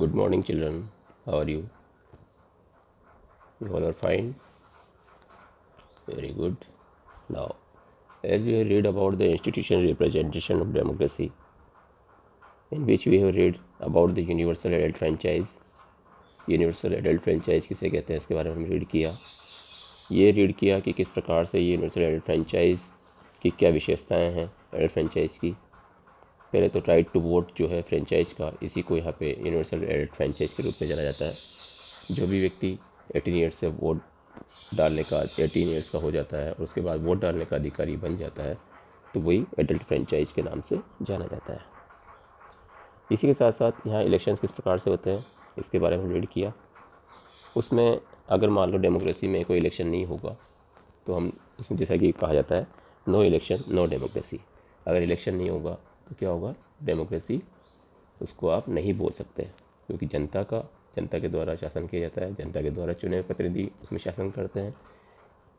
Good morning, children. How are you? You all are fine? Very good. Now, as we have read about the institutional representation of democracy, in which we have read about the universal adult franchise. Universal adult franchise किसे कहते हैं, इसके बारे में हमने read किया कि किस प्रकार से ये यूनिवर्सल एडल्ट फ्रेंचाइज की क्या विशेषताएं हैं एडल्ट फ्रेंचाइज की। पहले तो राइट टू वोट जो है फ्रेंचाइज का, इसी को यहाँ पे यूनिवर्सल एडल्ट फ्रेंचाइज के रूप में जाना जाता है। जो भी व्यक्ति 18 ईयर्स से वोट डालने का 18 ईयर्स का हो जाता है और उसके बाद वोट डालने का अधिकारी बन जाता है, तो वही एडल्ट फ्रेंचाइज के नाम से जाना जाता है। इसी के साथ साथ यहाँ इलेक्शंस किस प्रकार से होते हैं, इसके बारे में रीड किया। उसमें अगर मान लो डेमोक्रेसी में कोई इलेक्शन नहीं होगा तो हम उसमें जैसा कि कहा जाता है नो इलेक्शन नो डेमोक्रेसी। अगर इलेक्शन नहीं होगा तो क्या होगा, डेमोक्रेसी उसको आप नहीं बोल सकते, क्योंकि जनता के द्वारा शासन किया जाता है, जनता के द्वारा चुने हुए प्रतिनिधि उसमें शासन करते हैं।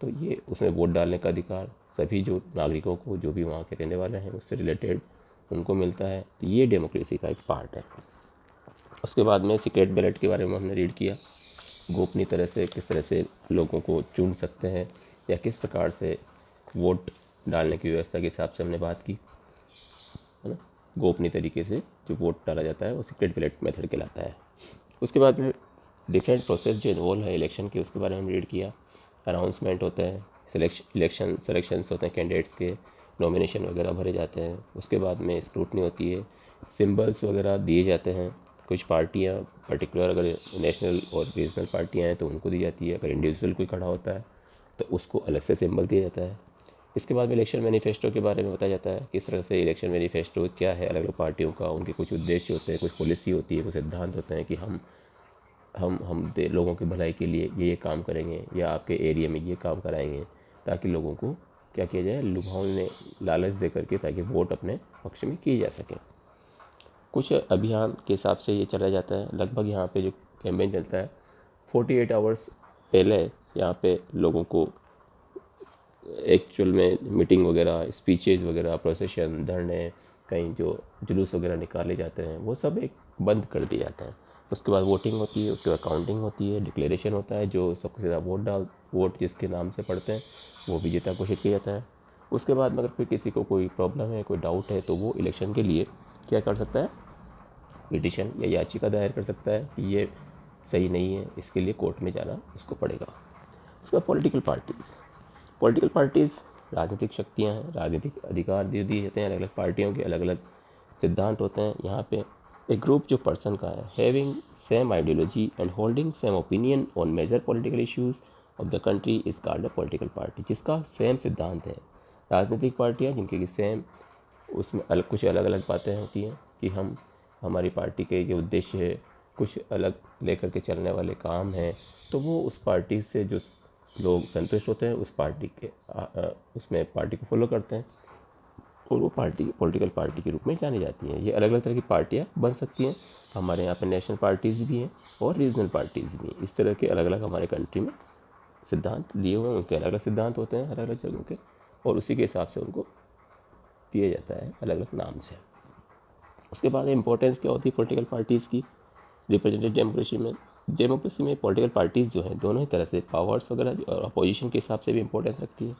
तो ये उसमें वोट डालने का अधिकार सभी जो नागरिकों को, जो भी वहाँ के रहने वाले हैं उससे रिलेटेड उनको मिलता है। तो ये डेमोक्रेसी का एक पार्ट है। उसके बाद में सीक्रेट बैलेट के बारे में हमने रीड किया। गोपनीय तरह से किस तरह से लोगों को चुन सकते हैं या किस प्रकार से वोट डालने की व्यवस्था के हिसाब से हमने बात की, है ना। गोपनीय तरीके से जो वोट डाला जाता है वो सीक्रेट बैलेट मेथड कहलाता है। उसके बाद में डिफरेंट प्रोसेस जो इन्वॉल्व है इलेक्शन के, उसके बारे में रीड किया। अनाउंसमेंट होता है, सिलेक्शंस होते हैं कैंडिडेट्स के, नॉमिनेशन वगैरह भरे जाते हैं। उसके बाद में स्क्रूटनी होती है, सिंबल्स वगैरह दिए जाते हैं। कुछ पार्टियां पर्टिकुलर अगर नेशनल और रीजनल पार्टियां हैं तो उनको दी जाती है। अगर इंडिविजुअल कोई खड़ा होता है तो उसको अलग से सिंबल दिया जाता है। इसके बाद में इलेक्शन मैनिफेस्टो के बारे में बताया जाता है, किस तरह से इलेक्शन मैनिफेस्टो क्या है, अलग अलग पार्टियों का, उनके कुछ उद्देश्य होते हैं, कुछ पॉलिसी होती है, कुछ सिद्धांत होते हैं कि हम लोगों की भलाई के लिए ये काम करेंगे या आपके एरिया में ये काम कराएंगे, ताकि लोगों को क्या किया जाए, लुभावने लालच दे करके, ताकि वोट अपने पक्ष में किए जा सकें। कुछ अभियान के हिसाब से ये चला जाता है। लगभग यहाँ पे जो कैंपेन चलता है 48 आवर्स पहले यहाँ पे लोगों को एक्चुअल में मीटिंग वगैरह, स्पीचेज वगैरह, प्रोसेशन, धरने, कहीं जो जुलूस वगैरह निकाले जाते हैं वो सब एक बंद कर दिए जाते हैं। उसके बाद वोटिंग होती है, उसके बाद काउंटिंग होती है, डिक्लेरेशन होता है, जो सबसे ज़्यादा वोट जिसके नाम से पड़ते हैं वो विजेता घोषित किया जाता है। उसके बाद में अगर फिर किसी को कोई प्रॉब्लम है, कोई डाउट है, तो वो इलेक्शन के लिए क्या कर सकता है, पिटिशन या याचिका दायर कर सकता है कि ये सही नहीं है, इसके लिए कोर्ट में जाना उसको पड़ेगा। उसके बाद पॉलिटिकल पार्टीज़ राजनीतिक शक्तियाँ हैं, राजनीतिक अधिकार दिए जाते हैं। अलग अलग पार्टियों के अलग अलग सिद्धांत होते हैं। यहाँ पे एक ग्रुप जो पर्सन का है, having same ideology and holding same opinion on major political issues of the country is called a political party. जिसका सेम सिद्धांत है, राजनीतिक पार्टियाँ जिनके की सेम, उसमें कुछ अलग अलग बातें होती हैं कि हमारी पार्टी के ये उद्देश्य है, कुछ अलग लेकर के चलने वाले काम हैं, तो वो उस पार्टी से जो लोग संतुष्ट होते हैं उस पार्टी के उसमें पार्टी को फॉलो करते हैं और वो पार्टी पॉलिटिकल पार्टी के रूप में जानी जाती हैं। ये अलग अलग तरह की पार्टियाँ बन सकती हैं। हमारे यहाँ पे नेशनल पार्टीज़ भी हैं और रीजनल पार्टीज़ भी हैं। इस तरह के अलग अलग हमारे कंट्री में सिद्धांत लिए हुए हैं, उनके अलग अलग सिद्धांत होते हैं अलग अलग जगहों के, और उसी के हिसाब से उनको दिया जाता है अलग अलग नाम से। उसके बाद इंपॉर्टेंस क्या होती है पॉलिटिकल पार्टीज़ की रिप्रेजेंटेटिव डेमोक्रेसी में पॉलिटिकल पार्टीज़ जो हैं दोनों ही तरह से पावर्स वगैरह और अपोजिशन के हिसाब से भी इंपॉर्टेंस रखती है।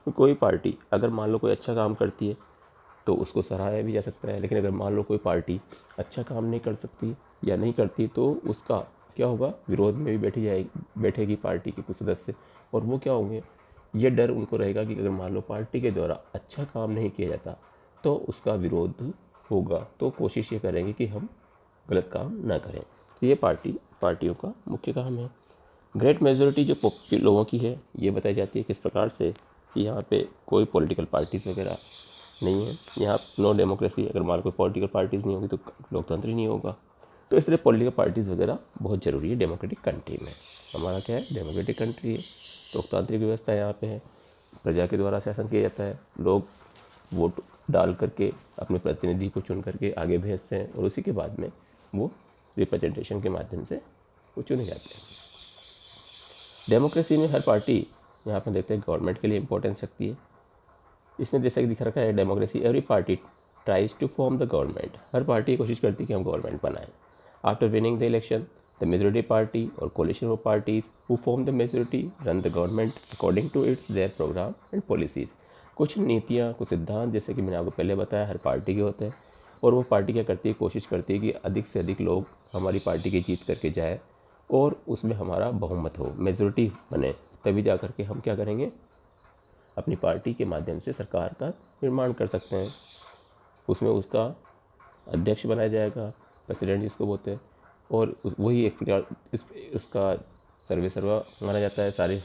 तो कोई पार्टी अगर मान लो कोई अच्छा काम करती है तो उसको सराहाया भी जा सकता है, लेकिन अगर मान लो कोई पार्टी अच्छा काम नहीं कर सकती या नहीं करती तो उसका क्या होगा, विरोध में भी बैठेगी पार्टी के कुछ सदस्य, और वो क्या होंगे, ये डर उनको रहेगा कि अगर मान लो पार्टी के द्वारा अच्छा काम नहीं किया जाता तो उसका विरोध होगा, तो कोशिश ये करेंगे कि हम गलत काम ना करें। तो ये पार्टियों का मुख्य काम है। ग्रेट मेजोरिटी जो लोगों की है ये बताई जाती है किस प्रकार से कि यहाँ पे कोई पॉलिटिकल पार्टीज़ वगैरह नहीं है। यहाँ नो डेमोक्रेसी, अगर मान लो कोई पॉलिटिकल पार्टीज़ नहीं होगी तो लोकतंत्र ही नहीं होगा। तो इस तरह पॉलिटिकल पार्टीज़ वगैरह बहुत ज़रूरी है डेमोक्रेटिक कंट्री में। हमारा क्या है, डेमोक्रेटिक कंट्री है, लोकतांत्रिक व्यवस्था यहाँ पे है, प्रजा के द्वारा शासन किया जाता है, लोग वोट डाल करके अपने प्रतिनिधि को चुन करके आगे भेजते हैं और उसी के बाद में वो रिप्रेजेंटेशन के माध्यम से वो चुने जाते हैं। डेमोक्रेसी में हर पार्टी, यहाँ पर देखते हैं गवर्नमेंट के लिए इंपॉर्टेंस रखती है। इसमें जैसा कि दिखा रखा है democracy every party tries to form the government. हर पार्टी कोशिश करती है कि हम गवर्नमेंट बनाएं। After winning the election, the majority party or coalition of parties who form the majority run the government according to their program and policies. कुछ नीतियाँ, कुछ सिद्धांत, जैसे कि मैंने आपको पहले बताया, हर पार्टी के होते हैं, और वो पार्टी क्या करती है, कोशिश करती है कि अधिक से अधिक लोग हमारी पार्टी की जीत करके जाए और उसमें हमारा बहुमत हो, मेजोरिटी बने, तभी जा करके हम क्या करेंगे, अपनी पार्टी के माध्यम से सरकार का निर्माण कर सकते हैं। उसमें उसका अध्यक्ष बनाया जाएगा, प्रेसिडेंट जिसको बोलते हैं, और वही एक प्रकार उसका सर्वे सर्वा माना जाता है, सारे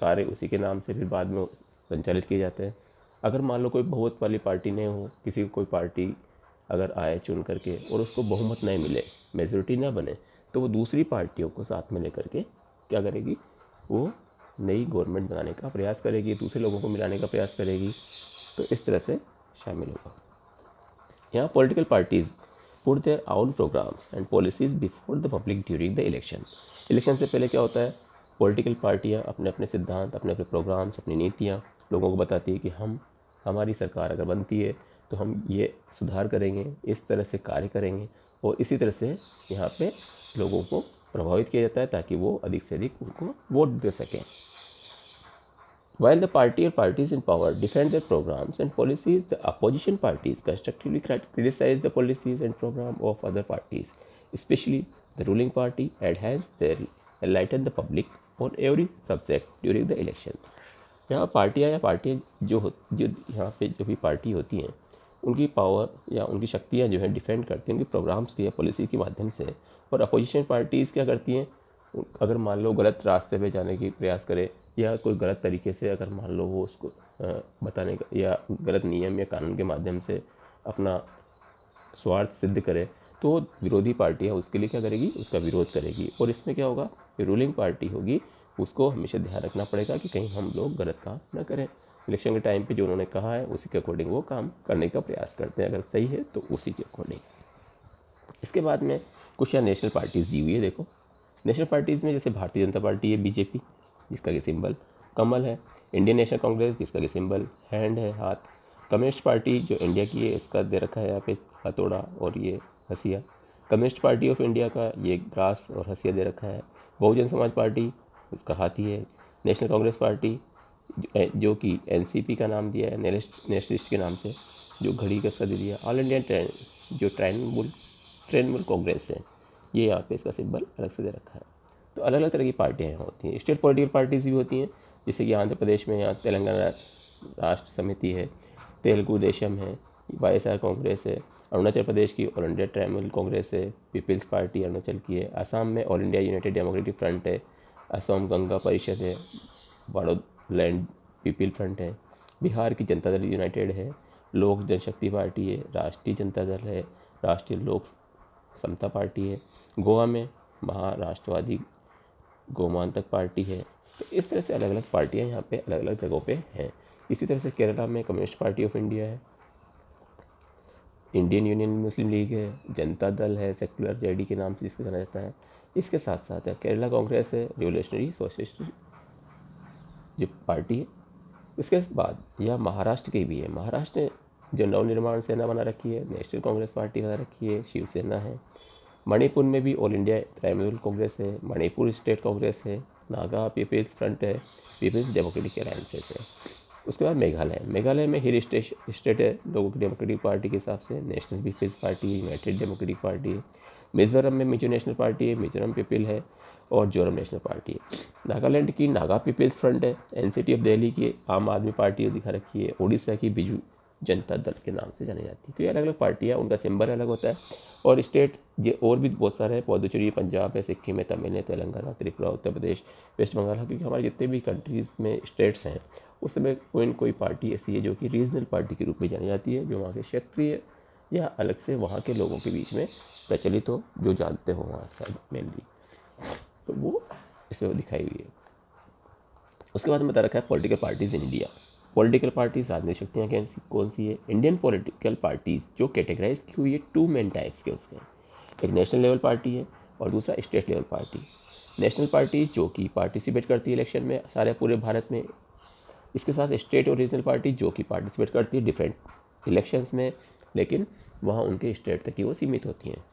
कार्य उसी के नाम से फिर बाद में संचालित किए जाते हैं। अगर मान लो कोई बहुमत वाली पार्टी नहीं हो, किसी कोई पार्टी अगर आए चुन करके और उसको बहुमत नहीं मिले, मेजोरिटी ना बने, तो वो दूसरी पार्टियों को साथ में लेकर के क्या करेगी, वो नई गवर्नमेंट बनाने का प्रयास करेगी, दूसरे लोगों को मिलाने का प्रयास करेगी। तो इस तरह से शामिल होगा। यहाँ political parties put their own programmes and policies before the public during the election. Election से पहले क्या होता है, पॉलिटिकल पार्टियाँ अपने अपने सिद्धांत, अपने अपने प्रोग्राम्स, अपनी नीतियाँ लोगों को बताती है कि हमारी सरकार अगर बनती है तो हम ये सुधार करेंगे, इस तरह से कार्य करेंगे, और इसी तरह से यहाँ पे लोगों को प्रभावित किया जाता है ताकि वो अधिक से अधिक उनको वोट दे सकें। While the party or parties in power defend their programs and policies, the opposition parties constructively criticize the policies and program of other parties, especially the ruling party, and hence they enlighten the public on every subject during the election. यहाँ पार्टियाँ या पार्टियाँ जो यहाँ पे जो भी party होती हैं, उनकी पावर या उनकी शक्तियाँ जो हैं डिफेंड करती हैं उनके प्रोग्राम्स की या पॉलिसी के माध्यम से, और अपोजिशन पार्टीज़ क्या करती हैं, अगर मान लो गलत रास्ते पे जाने की प्रयास करे या कोई गलत तरीके से अगर मान लो वो उसको बताने का या गलत नियम या कानून के माध्यम से अपना स्वार्थ सिद्ध करे, तो विरोधी पार्टियाँ उसके लिए क्या करेगी, उसका विरोध करेगी। और इसमें क्या होगा, रूलिंग पार्टी होगी, उसको हमेशा ध्यान रखना पड़ेगा कि कहीं हम लोग गलत काम ना करें। इलेक्शन के टाइम पे जो उन्होंने कहा है उसी के अकॉर्डिंग वो काम करने का प्रयास करते हैं, अगर सही है तो उसी के अकॉर्डिंग। इसके बाद में कुछ यहाँ नेशनल पार्टीज़ दी हुई है। देखो नेशनल पार्टीज़ में जैसे भारतीय जनता पार्टी है, बीजेपी, जिसका कि सिंबल कमल है, इंडियन नेशनल कांग्रेस जिसका कि सिंबल हैंड है, हाथ, कम्युनिस्ट पार्टी जो इंडिया की है इसका दे रखा है यहाँ पे हथौड़ा और ये हंसिया, कम्युनिस्ट पार्टी ऑफ इंडिया का ये ग्रास और हंसिया दे रखा है, बहुजन समाज पार्टी इसका हाथी है, नेशनल कांग्रेस पार्टी जो कि एनसीपी का नाम दिया है नेशनलिस्ट के नाम से, जो घड़ी का दे दिया, ऑल इंडिया जो तृणमूल कांग्रेस है, ये यहाँ पे इसका सिंबल अलग से दे रखा है। तो अलग अलग तरह की पार्टियाँ यहाँ होती हैं। स्टेट पॉलिटिकल पार्टीज भी होती हैं, जैसे कि आंध्र प्रदेश में यहाँ तेलंगाना राष्ट्र समिति है, तेलुगु देशम है, वाईएसआर कांग्रेस है, अरुणाचल प्रदेश की ऑल इंडिया तृणमूल कांग्रेस है, पीपल्स पार्टी अरुणाचल की है, असम में all India United democratic front है, असम गंगा परिषद है, बोडोलैंड पीपल फ्रंट है, बिहार की जनता दल यूनाइटेड है, लोक जनशक्ति पार्टी है, राष्ट्रीय जनता दल है, राष्ट्रीय लोक समता पार्टी है, गोवा में महाराष्ट्रवादी गोमांतक पार्टी है। तो इस तरह से अलग अलग पार्टियां यहाँ पे अलग अलग जगहों पे हैं। इसी तरह से केरला में कम्युनिस्ट पार्टी ऑफ इंडिया है, इंडियन यूनियन मुस्लिम लीग है, जनता दल है, सेक्युलर जेडी के नाम से जिसको जाना जाता है। इसके साथ साथ केरला कांग्रेस है, रिवोल्यूशनरी सोशलिस्ट जो पार्टी है। इसके बाद यह महाराष्ट्र की भी है, महाराष्ट्र ने जो नवनिर्माण सेना बना रखी है, नेशनल कांग्रेस पार्टी बना रखी है, शिवसेना है। मणिपुर में भी ऑल इंडिया तृणमूल कांग्रेस है, मणिपुर स्टेट कांग्रेस है, नागा पीपल्स फ्रंट है, पीपल्स डेमोक्रेटिक अलायंसेस है। उसके बाद मेघालय में हिल स्टेट है, लोगों की डेमोक्रेटिक पार्टी के हिसाब से, नेशनल पीपल्स पार्टी है, यूनाइटेड डेमोक्रेटिक पार्टी है। मिजोरम में मिजो नेशनल पार्टी है, मिजोरम पीपल है, और जोरम नेशनल पार्टी है। नागालैंड की नागा पीपल्स फ्रंट है, एनसीटी ऑफ दिल्ली की आम आदमी पार्टी दिखा रखी है, उड़ीसा की बिजू जनता दल के नाम से जानी जाती है। तो ये अलग अलग पार्टियाँ, उनका सिंबल अलग होता है। और स्टेट ये और भी बहुत सारे हैं, पौदुचेरी पंजाब है, सिक्किम है, तमिल है, तेलंगाना, त्रिपुरा, उत्तर प्रदेश, वेस्ट बंगाल है, क्योंकि हमारे जितने भी कंट्रीज़ में स्टेट्स हैं उसमें कोई न कोई पार्टी ऐसी है जो कि रीजनल पार्टी के रूप में जानी जाती है, जो वहाँ के क्षेत्रीय या अलग से वहाँ के लोगों के बीच में प्रचलित हो, जो जानते हो वहाँ सब मेनली, तो वो इसमें दिखाई हुई है। उसके बाद में बता रखा है political parties in India. Political parties राजनीतिक शक्तियाँ कौन सी है? इंडियन पॉलिटिकल पार्टीज जो कैटेगराइज की हुई है टू मेन टाइप्स के उसके, एक नेशनल लेवल पार्टी है और दूसरा state level party. National party जो कि पार्टिसिपेट करती है इलेक्शन में सारे पूरे भारत में, इसके साथ स्टेट और रीजनल पार्टी जो कि पार्टिसिपेट करती है डिफरेंट इलेक्शंस में, लेकिन वहाँ उनके स्टेट तक ही वो सीमित होती हैं।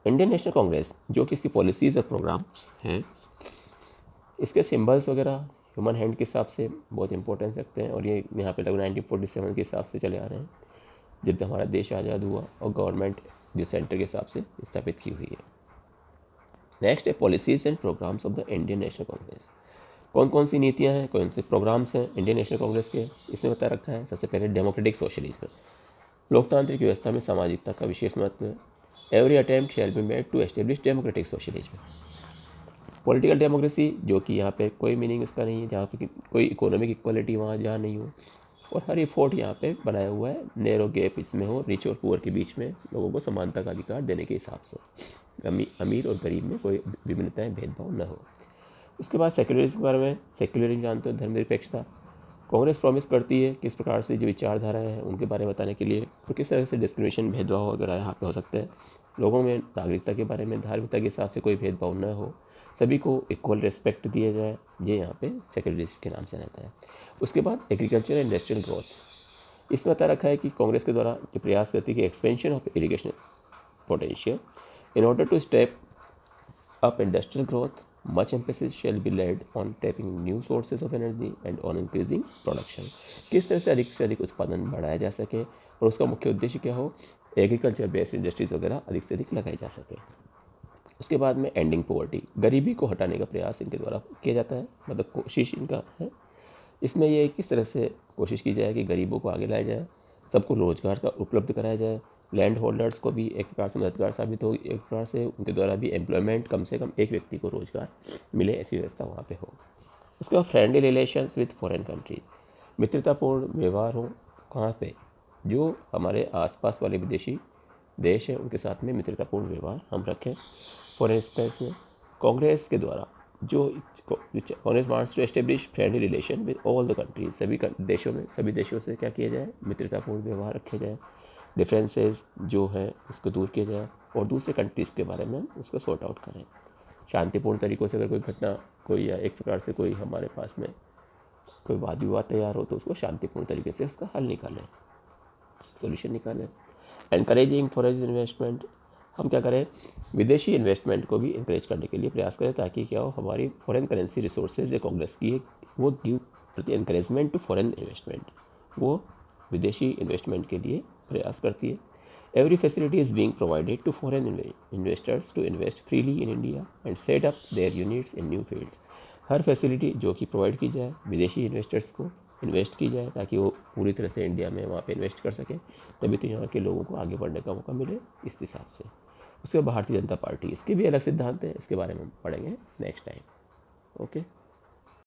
इंडियन नेशनल कांग्रेस जो कि इसकी पॉलिसीज़ और प्रोग्राम हैं, इसके सिंबल्स वगैरह ह्यूमन हैंड के हिसाब से बहुत इंपॉर्टेंस रखते हैं, और ये यहाँ पे लगभग 1947 के हिसाब से चले आ रहे हैं, जब हमारा देश आज़ाद हुआ और गवर्नमेंट जो सेंटर के हिसाब से स्थापित की हुई है। नेक्स्ट है policies and programmes of the Indian National Congress. कौन कौन सी नीतियाँ हैं, कौन से प्रोग्राम्स हैं इंडियन नेशनल कांग्रेस के, इसमें बता रखा है। सबसे पहले डेमोक्रेटिक सोशलिज्म, लोकतांत्रिक व्यवस्था में सामाजिकता का विशेष महत्व है। Every attempt shall be made to establish democratic socialism. Political democracy, जो कि यहाँ पे कोई मीनिंग इसका नहीं है, जहाँ पे कोई इकोनॉमिक इक्वालिटी वहाँ जहाँ नहीं हो, और हर एफोर्ट यहाँ पे बनाया हुआ है, नैरो गैप इसमें हो, रिच और पुअर के बीच में लोगों को समानता का अधिकार देने के हिसाब से, अमीर और गरीब में कोई विभिन्नताएं, भेदभाव न हो। उसके बाद सेक्युलरिज्म के बारे में, सेक्युलरिज्म जानते हो, धर्मनिरपेक्षता। कांग्रेस प्रॉमिस करती है किस प्रकार से जो विचारधाराएं हैं उनके बारे में बताने के लिए, तो किस तरह से डिस्क्रिमिनेशन, भेदभाव वगैरह यहाँ पे हो सकते हैं, लोगों में नागरिकता के बारे में, धार्मिकता के हिसाब से कोई भेदभाव न हो, सभी को इक्वल रिस्पेक्ट दिया जाए, ये यहाँ पे सेक्युलरिज्म के नाम से रहता है। उसके बाद एग्रीकल्चर एंड इंडस्ट्रियल ग्रोथ, इसमें बता रखा है कि कांग्रेस के द्वारा जो प्रयास करती है कि expansion of irrigation potential in order to step up industrial growth, much emphasis shall be laid on tapping new sources of energy and on increasing production। किस तरह से अधिक उत्पादन बढ़ाया जा सके, और उसका मुख्य उद्देश्य क्या हो, एग्रीकल्चर बेस्ड इंडस्ट्रीज वगैरह अधिक से अधिक लगाई जा सके। उसके बाद में एंडिंग पॉवर्टी, गरीबी को हटाने का प्रयास इनके द्वारा किया जाता है, मतलब कोशिश इनका है। इसमें यह किस तरह से कोशिश की जाए कि गरीबों को आगे लाया जाए, सबको रोजगार का उपलब्ध कराया जाए, लैंड होल्डर्स को भी एक प्रकार से मददगार साबित हो, एक प्रकार से उनके द्वारा भी एम्प्लॉयमेंट, कम से कम एक व्यक्ति को रोजगार मिले, ऐसी व्यवस्था वहाँ पे हो। उसके बाद friendly relations with foreign countries, मित्रतापूर्ण व्यवहार हो, कहाँ पे, जो हमारे आसपास वाले विदेशी देश हैं उनके साथ में मित्रतापूर्ण व्यवहार हम रखें। फॉर इंस्टेंस में कांग्रेस के द्वारा जो Congress wants to establish friendly relation with all the countries, सभी देशों में, सभी देशों से क्या किया जाए, मित्रतापूर्ण व्यवहार रखे जाए, डिफरेंसेस जो है उसको दूर किया जाए, और दूसरे कंट्रीज़ के बारे में उसको सॉर्ट आउट करें। शांतिपूर्ण तरीक़ों से अगर कोई घटना, कोई या एक प्रकार से कोई हमारे पास में कोई वाद विवाद तैयार हो, तो उसको शांतिपूर्ण तरीके से उसका हल निकालें, सोल्यूशन निकालें। एनकरेजिंग फॉरेन इन्वेस्टमेंट, हम क्या करें, विदेशी इन्वेस्टमेंट को भी इंकरेज करने के लिए प्रयास करें, ताकि क्या हो, हमारी फॉरेन करेंसी रिसोर्सेज जो कांग्रेस की है वो गिव प्रति एनकरेजमेंट टू फॉरेन इन्वेस्टमेंट, वो विदेशी इन्वेस्टमेंट के लिए प्रयास करती है। Every facility is being provided to foreign investors to invest freely in India and set up their units in new fields. हर फैसिलिटी जो कि प्रोवाइड की जाए विदेशी इन्वेस्टर्स को, इन्वेस्ट की जाए, ताकि वो पूरी तरह से इंडिया में वहाँ पे इन्वेस्ट कर सकें, तभी तो यहाँ के लोगों को आगे बढ़ने का मौका मिले, इस हिसाब से। उसके बाद भारतीय जनता पार्टी, इसके भी अलग सिद्धांत है, इसके बारे में हम पढ़ेंगे नेक्स्ट टाइम। ओके।